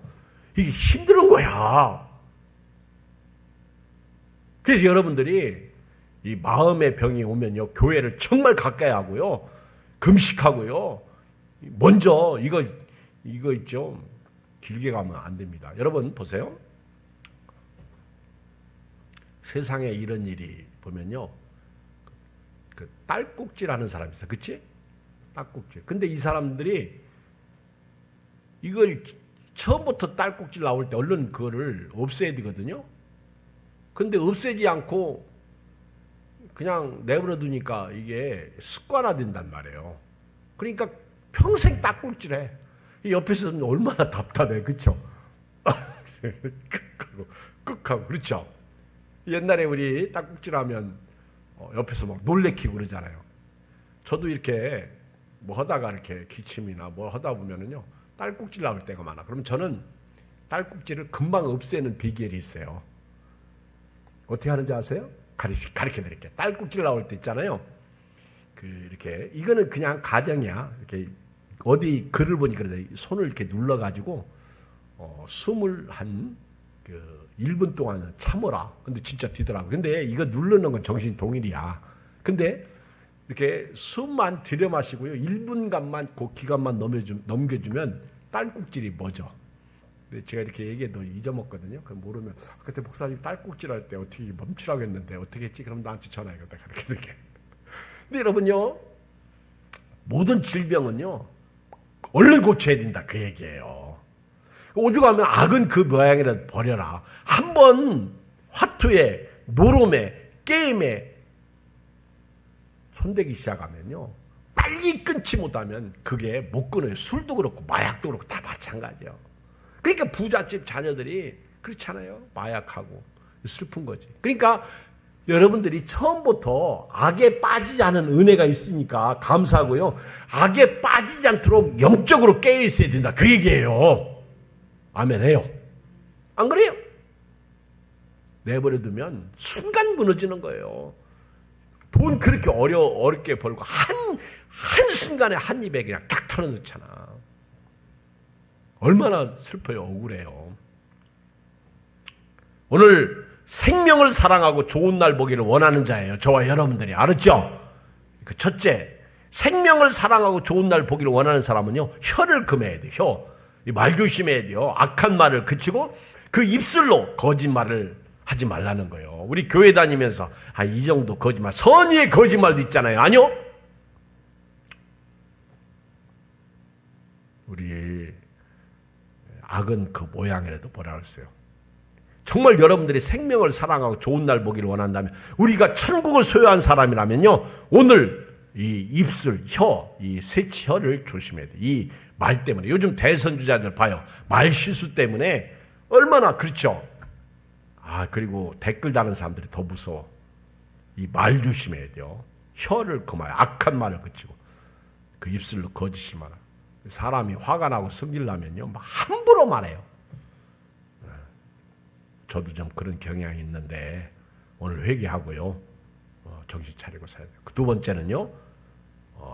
이게 힘든 거야. 그래서 여러분들이 이 마음의 병이 오면요 교회를 정말 가까이 하고요 금식하고요 먼저 이거 있죠 길게 가면 안 됩니다. 여러분 보세요. 세상에 이런 일이 보면요 그 딸꾹질하는 사람이 있어, 그렇지? 딸꾹질. 근데 이 사람들이 이걸 처음부터 딸꾹질 나올 때 얼른 그거를 없애야 되거든요. 근데 없애지 않고 그냥 내버려 두니까 이게 습관화된단 말이에요. 그러니까 평생 딱꿀질해. 옆에서는 얼마나 답답해, 그렇죠? 끄하고 그렇죠? 옛날에 우리 딱꿀질하면 옆에서 막 놀래키고 그러잖아요. 저도 이렇게 뭐 하다가 이렇게 기침이나 뭐 하다 보면은요 딸꾹질 나올 때가 많아. 그럼 저는 딸꾹질을 금방 없애는 비결이 있어요. 어떻게 하는지 아세요? 가르쳐 드릴게요. 딸꾹질 나올 때 있잖아요. 이렇게 이거는 그냥 가정이야. 이렇게 어디 글을 보니까 손을 이렇게 눌러 가지고 숨을 한 1분 동안 참어라. 근데 진짜 뛰더라고. 근데 이거 누르는 건 정신 동일이야. 근데 이렇게 숨만 들여 마시고요. 1분간만 그 기간만 넘겨주면 딸꾹질이 멎어. 근데 제가 이렇게 얘기해도 잊어먹거든요. 그럼 모르면 그때 목사님 딸꾹질 할 때 어떻게 멈추라고 했는데 어떻게 했지? 그럼 나한테 전화해야겠다. 그렇게 되게. 근데 여러분요. 모든 질병은요. 얼른 고쳐야 된다. 그 얘기예요. 오죽하면 악은 그 모양이라도 버려라. 한번 화투에 노름에 게임에 손대기 시작하면요. 빨리 끊지 못하면 그게 못 끊어요. 술도 그렇고 마약도 그렇고 다 마찬가지예요. 그러니까 부잣집 자녀들이 그렇잖아요. 마약하고 슬픈 거지. 그러니까 여러분들이 처음부터 악에 빠지지 않은 은혜가 있으니까 감사하고요. 악에 빠지지 않도록 영적으로 깨어 있어야 된다. 그 얘기예요. 아멘 해요. 안 그래요? 내버려두면 순간 무너지는 거예요. 돈 그렇게 어렵게 벌고 한순간에 한 입에 그냥 딱 털어넣잖아. 얼마나 슬퍼요. 억울해요. 오늘 생명을 사랑하고 좋은 날 보기를 원하는 자예요. 저와 여러분들이. 알았죠? 그 첫째, 생명을 사랑하고 좋은 날 보기를 원하는 사람은요. 혀를 금해야 돼요. 혀. 말 조심해야 돼요. 악한 말을 그치고 그 입술로 거짓말을 하지 말라는 거예요. 우리 교회 다니면서 이 정도 거짓말, 선의의 거짓말도 있잖아요. 아니요? 우리 악은 그 모양이라도 보라 그랬어요. 정말 여러분들이 생명을 사랑하고 좋은 날 보기를 원한다면, 우리가 천국을 소유한 사람이라면요, 오늘 이 입술, 혀, 이 새치혀를 조심해야 돼. 이 말 때문에. 요즘 대선주자들 봐요. 말 실수 때문에 얼마나 그렇죠. 그리고 댓글 다는 사람들이 더 무서워. 이 말 조심해야 돼요. 혀를 그만 악한 말을 그치고 그 입술로 거짓이 마라. 사람이 화가 나고 승질나면요, 막 함부로 말해요. 저도 좀 그런 경향이 있는데 오늘 회개하고요, 정신 차리고 살아야 돼요. 두 번째는요,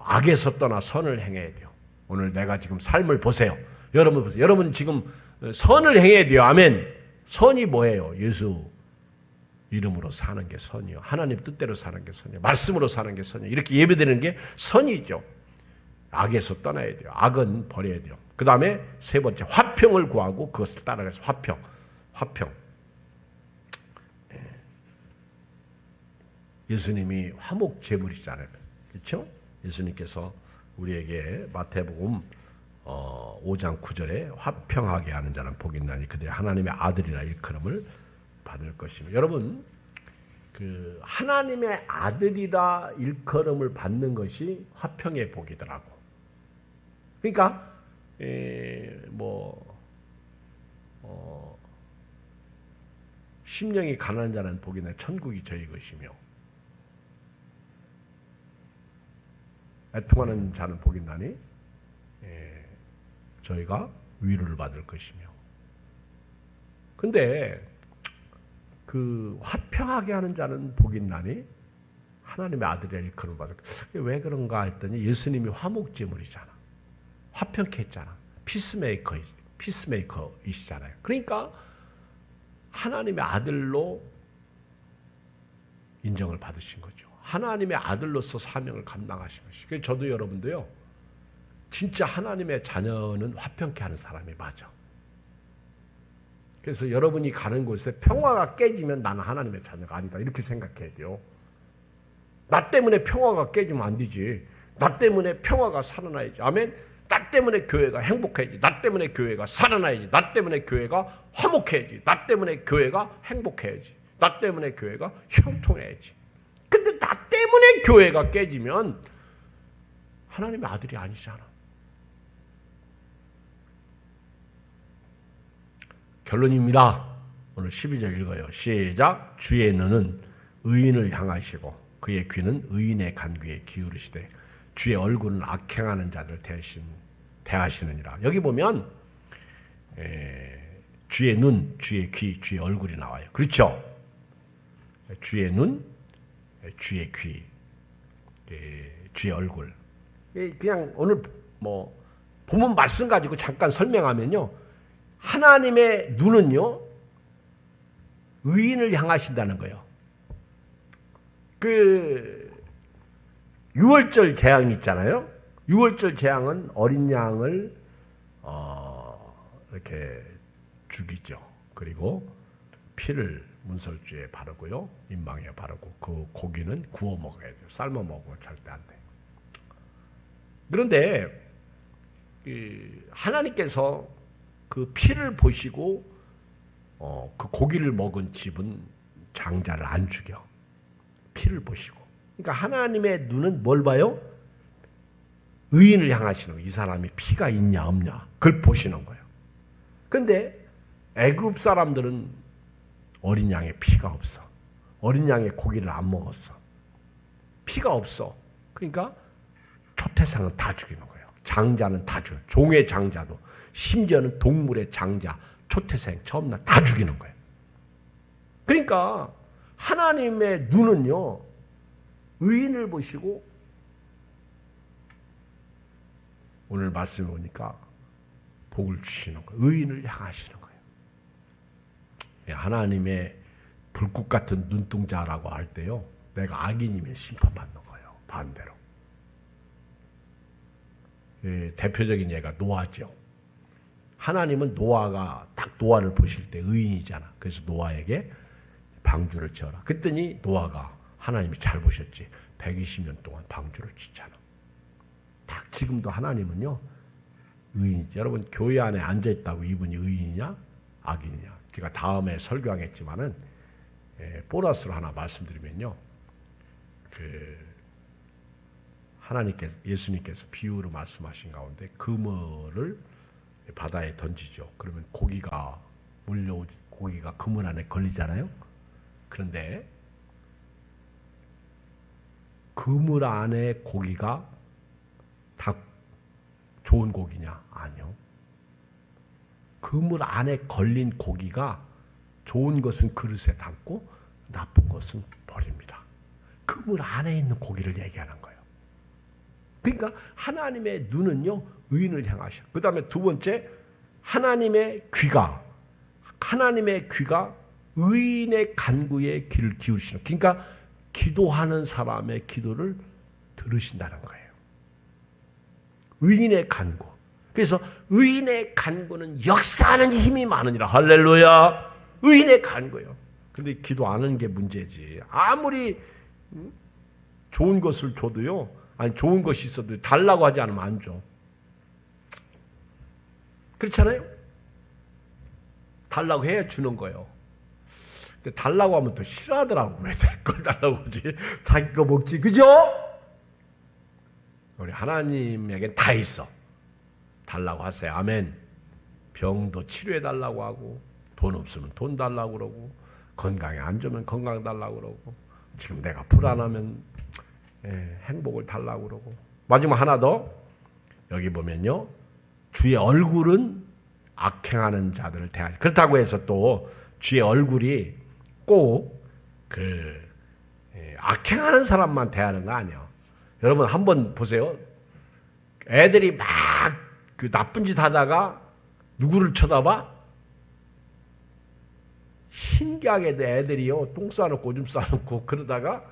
악에서 떠나 선을 행해야 돼요. 오늘 내가 지금 삶을 보세요. 여러분 보세요. 여러분 지금 선을 행해야 돼요. 아멘. 선이 뭐예요? 예수 이름으로 사는 게 선이요. 하나님 뜻대로 사는 게 선이요. 말씀으로 사는 게 선이요. 이렇게 예배드리는 게 선이죠. 악에서 떠나야 돼요. 악은 버려야 돼요. 그 다음에 세 번째 화평을 구하고 그것을 따라가서 화평. 예수님이 화목제물이잖아요. 그렇죠? 예수님께서 우리에게 마태복음 5장 9절에 화평하게 하는 자는 복이 있나니 그들이 하나님의 아들이라 일컬음을 받을 것이며, 여러분 그 하나님의 아들이라 일컬음을 받는 것이 화평의 복이더라고. 그러니까 심령이 가난한 자는 복이 있나니 천국이 저희 것이며, 애통하는 자는 복이 있나니 저희가 위로를 받을 것이며. 근데 그 화평하게 하는 자는 복이 있나니 하나님의 아들이라 일컬음을 받을 것이며. 왜 그런가 했더니 예수님이 화목제물이잖아. 화평케 했잖아. 피스메이커이시잖아요. 그러니까 하나님의 아들로 인정을 받으신 거죠. 하나님의 아들로서 사명을 감당하신 것이. 그래서 저도 여러분도요, 진짜 하나님의 자녀는 화평케 하는 사람이 맞아. 그래서 여러분이 가는 곳에 평화가 깨지면 나는 하나님의 자녀가 아니다, 이렇게 생각해야 돼요. 나 때문에 평화가 깨지면 안 되지. 나 때문에 평화가 살아나야지. 아멘. 나 때문에 교회가 행복해야지. 나 때문에 교회가 살아나야지. 나 때문에 교회가 화목해야지. 나 때문에 교회가 행복해야지. 나 때문에 교회가 형통해야지. 근데 나 때문에 교회가 깨지면 하나님의 아들이 아니잖아. 결론입니다. 오늘 12절 읽어요. 시작. 주의 눈은 의인을 향하시고 그의 귀는 의인의 간구에 기울이시되 주의 얼굴은 악행하는 자들 대하시느니라. 여기 보면 주의 눈, 주의 귀, 주의 얼굴이 나와요. 그렇죠? 주의 눈, 주의 귀, 주의 얼굴. 그냥 오늘 본문 말씀 가지고 잠깐 설명하면요, 하나님의 눈은요 의인을 향하신다는 거예요. 그 유월절 재앙 있잖아요. 유월절 재앙은 어린 양을 이렇게 죽이죠. 그리고 피를 문설주에 바르고요, 인방에 바르고, 그 고기는 구워 먹어야 돼요. 삶아 먹으면 절대 안 돼. 그런데 하나님께서 그 피를 보시고 그 고기를 먹은 집은 장자를 안 죽여. 피를 보시고. 그러니까 하나님의 눈은 뭘 봐요? 의인을 향하시는 거예요. 이 사람이 피가 있냐 없냐 그걸 보시는 거예요. 그런데 애굽 사람들은 어린 양의 피가 없어. 어린 양의 고기를 안 먹었어. 피가 없어. 그러니까 초태상은 다 죽이는 거예요. 장자는 다 죽여요. 종의 장자도, 심지어는 동물의 장자, 초태생 처음 다 죽이는 거예요. 그러니까 하나님의 눈은요 의인을 보시고, 오늘 말씀을 보니까 복을 주시는 거예요. 의인을 향하시는 거예요. 하나님의 불꽃 같은 눈동자라고 할 때요, 내가 악인이면 심판받는 거예요. 반대로. 대표적인 예가 노아죠. 하나님은 노아가 딱 노아를 보실 때 의인이잖아. 그래서 노아에게 방주를 지어라. 그랬더니 노아가 하나님이 잘 보셨지. 120년 동안 방주를 짓잖아. 딱 지금도 하나님은요 의인이지. 여러분 교회 안에 앉아있다고 이분이 의인이냐 악인이냐, 제가 다음에 설교하겠지만은 보너스로 하나 말씀드리면요, 하나님께서, 예수님께서 비유로 말씀하신 가운데 그물을 바다에 던지죠. 그러면 고기가 그물 안에 걸리잖아요. 그런데 그물 안에 고기가 다 좋은 고기냐? 아니요. 그물 안에 걸린 고기가 좋은 것은 그릇에 담고 나쁜 것은 버립니다. 그물 안에 있는 고기를 얘기하는 거예요. 그러니까 하나님의 눈은요 의인을 향하셔. 그 다음에 두 번째, 하나님의 귀가 의인의 간구에 귀를 기울이시는, 그러니까 기도하는 사람의 기도를 들으신다는 거예요. 의인의 간구. 그래서 의인의 간구는 역사하는 힘이 많으니라. 할렐루야. 의인의 간구요. 근데 기도 안 하는 게 문제지. 아무리 좋은 것을 줘도요. 아니 좋은 것이 있어도 달라고 하지 않으면 안 줘. 그렇잖아요. 달라고 해야 주는 거예요. 근데 달라고 하면 또 싫어하더라고. 왜 내 걸 달라고 하지? 자기 거 먹지. 그죠? 우리 하나님에겐 다 있어. 달라고 하세요. 아멘. 병도 치료해 달라고 하고, 돈 없으면 돈 달라고 그러고, 건강이 안 좋으면 건강 달라고 그러고, 지금 내가 불안하면 행복을 달라고 그러고. 마지막 하나 더. 여기 보면요. 주의 얼굴은 악행하는 자들을 대하지. 그렇다고 해서 또 주의 얼굴이 꼭 악행하는 사람만 대하는 거 아니에요. 여러분 한번 보세요. 애들이 막 그 나쁜 짓 하다가 누구를 쳐다봐? 신기하게도 애들이요. 똥 싸놓고 오줌 싸놓고 그러다가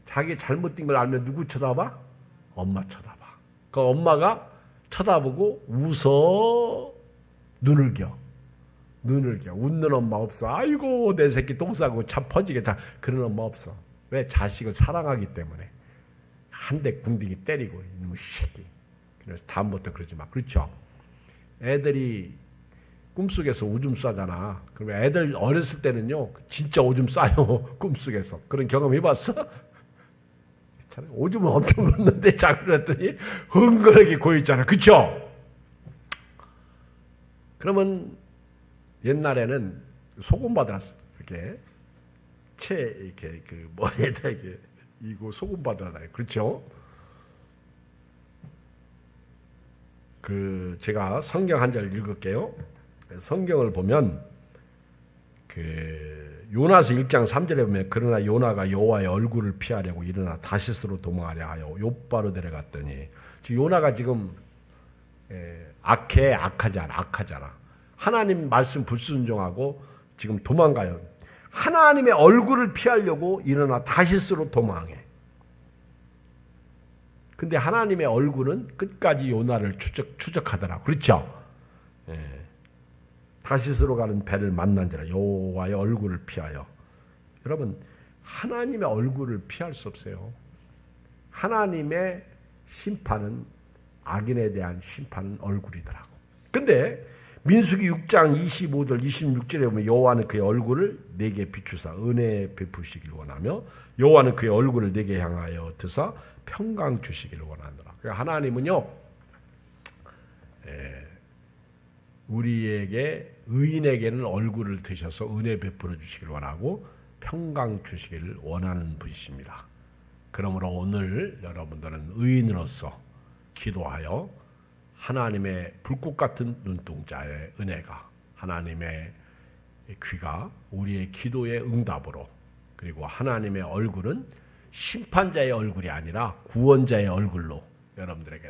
자기 잘못된 걸 알면 누구 쳐다봐? 엄마 쳐다봐. 그 엄마가 쳐다보고 웃어 눈을 겨. 웃는 엄마 없어. 아이고 내 새끼 똥 싸고 차 퍼지게 다 그런 엄마 없어. 왜? 자식을 사랑하기 때문에. 한 대 궁둥이 때리고 이놈의 새끼. 그래서 다음부터 그러지 마. 그렇죠? 애들이 꿈속에서 오줌 싸잖아. 그러면 애들 어렸을 때는요. 진짜 오줌 싸요. 꿈속에서. 그런 경험 해봤어? 오줌을 엄청 넣는데 자그랬더니 흥건하게 고였잖아. 그렇죠? 그러면 옛날에는 소금 받았어. 이렇게 이렇게 그 머리에다 이렇게 이거 소금 받아라. 그렇죠? 제가 성경 한 절 읽을게요. 성경을 보면 요나서 1장 3절에 보면 그러나 요나가 여호와의 얼굴을 피하려고 일어나 다시스로 도망하려 하여 욥바로 데려갔더니 지금 요나가 지금 악하잖아. 하나님 말씀 불순종하고 지금 도망가요. 하나님의 얼굴을 피하려고 일어나 다시스로 도망해. 근데 하나님의 얼굴은 끝까지 요나를 추적하더라. 그렇죠? 다시스로 가는 배를 만난지라 여호와의 얼굴을 피하여. 여러분 하나님의 얼굴을 피할 수 없어요. 하나님의 심판은 악인에 대한 심판은 얼굴이더라고. 근데 민수기 6장 25절 26절에 보면 여호와는 그의 얼굴을 내게 비추사 은혜 베푸시길 원하며 여호와는 그의 얼굴을 내게 향하여 드사 평강 주시기를 원하노라. 하나님은요 우리에게 의인에게는 얼굴을 드셔서 은혜 베풀어 주시길 원하고 평강 주시기를 원하는 분이십니다. 그러므로 오늘 여러분들은 의인으로서 기도하여 하나님의 불꽃 같은 눈동자의 은혜가 하나님의 귀가 우리의 기도의 응답으로 그리고 하나님의 얼굴은 심판자의 얼굴이 아니라 구원자의 얼굴로 여러분들에게